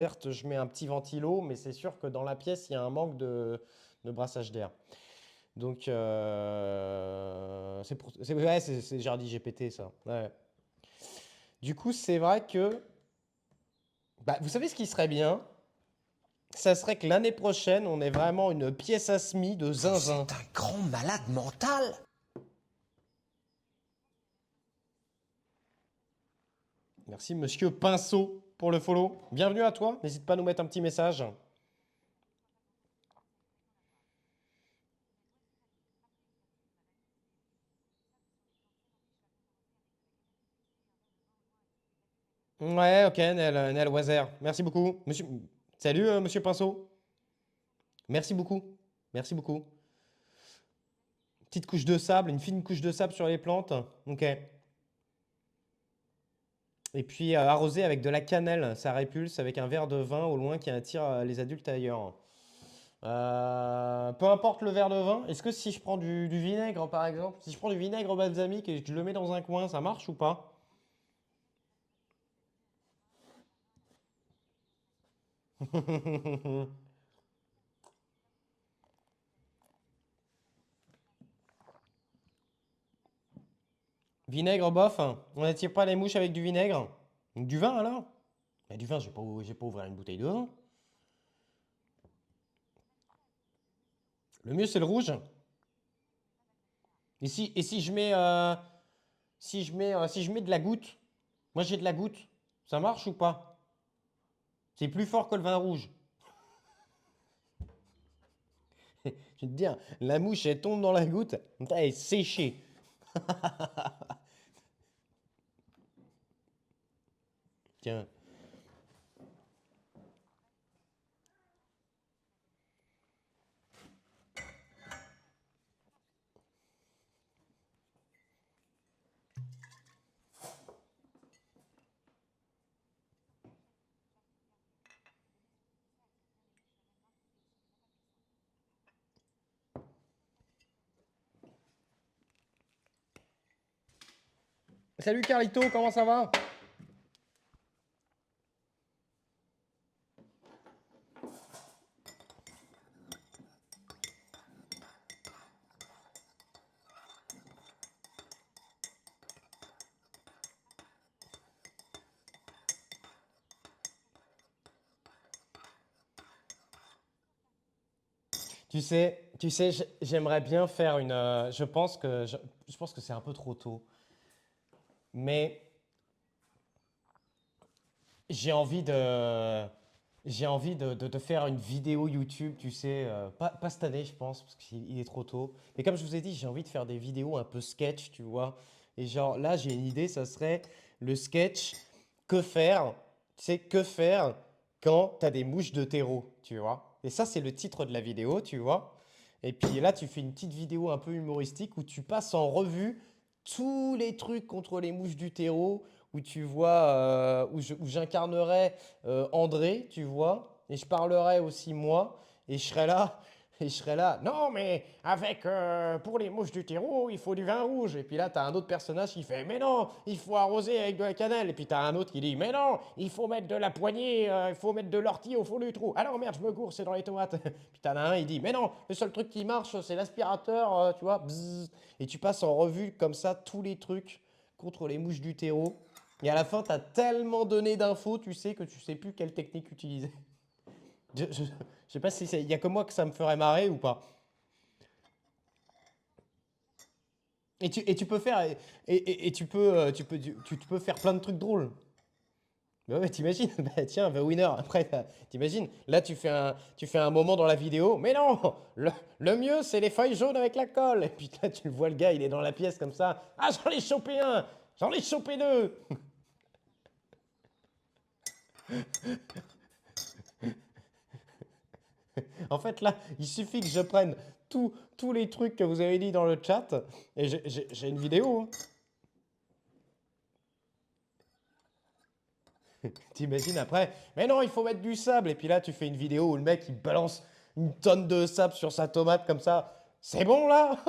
Certes, je mets un petit ventilo, mais c'est sûr que dans la pièce, il y a un manque de brassage d'air. Donc, ouais, c'est Jardi GPT, ça. Ouais. Du coup, c'est vrai que, bah, vous savez ce qui serait bien? Ça serait que l'année prochaine, on ait vraiment une pièce à semis de Vous zinzin. êtes un grand malade mental. Merci, monsieur Pinceau, pour le follow. Bienvenue à toi. N'hésite pas à nous mettre un petit message. Ouais, ok, Nel Wazer. Merci beaucoup. Monsieur... Salut, monsieur Pinceau. Merci beaucoup. Merci beaucoup. Petite couche de sable, une fine couche de sable sur les plantes. Ok. Et puis arroser avec de la cannelle, ça répulse avec un verre de vin au loin qui attire les adultes ailleurs. Peu importe le verre de vin, est-ce que si je prends du vinaigre par exemple, si je prends du vinaigre balsamique et que je le mets dans un coin, ça marche ou pas? Vinaigre bof, hein. On n'attire pas les mouches avec du vinaigre. Du vin alors? Mais du vin, j'ai pas ouvert une bouteille de vin. Le mieux c'est le rouge. Et si je mets, si je mets de la goutte, moi j'ai de la goutte, ça marche ou pas? C'est plus fort que le vin rouge. Je vais te dire, la mouche elle tombe dans la goutte, putain, elle est séchée. Tiens. Salut Carlito, comment ça va? J'aimerais bien faire une. Je pense que c'est un peu trop tôt, mais j'ai envie de, j'ai envie de faire une vidéo YouTube, tu sais, pas cette année, je pense, parce qu'il est trop tôt. Mais comme je vous ai dit, j'ai envie de faire des vidéos un peu sketch, tu vois. Et genre là, j'ai une idée, ça serait le sketch que faire, tu sais, que faire quand t'as des mouches de terreau, tu vois. Et ça, c'est le titre de la vidéo, tu vois. Et puis là, tu fais une petite vidéo un peu humoristique où tu passes en revue tous les trucs contre les mouches du terreau, où tu vois, où j'incarnerais André, tu vois, et je parlerais aussi moi, et je serais là, et je serais là, non mais avec, pour les mouches du terreau, il faut du vin rouge, et puis là, t'as un autre personnage qui fait, mais non, il faut arroser avec de la cannelle, et puis t'as un autre qui dit, mais non, il faut mettre de la poignée, il faut mettre de l'ortie au fond du trou, alors merde, je me gourre, c'est dans les tomates, puis t'en as un, il dit, mais non, le seul truc qui marche, c'est l'aspirateur, tu vois, bzzz. Et tu passes en revue comme ça tous les trucs contre les mouches du terreau. Et à la fin, t'as tellement donné d'infos, tu sais, que tu sais plus quelle technique utiliser. Je sais pas si il y a que moi que ça me ferait marrer ou pas. Et tu peux faire tu peux faire plein de trucs drôles. Bah ouais, t'imagines, bah tiens, The Winner, après, t'imagines, là tu fais un moment dans la vidéo, mais non, le mieux c'est les feuilles jaunes avec la colle. Et puis là tu le vois, le gars, il est dans la pièce comme ça, ah j'en ai chopé un, j'en ai chopé deux. En fait, là, il suffit que je prenne tous les trucs que vous avez dit dans le chat, et j'ai une vidéo, hein. T'imagines après, mais non, il faut mettre du sable. Et puis là, tu fais une vidéo où le mec, il balance une tonne de sable sur sa tomate comme ça. C'est bon là?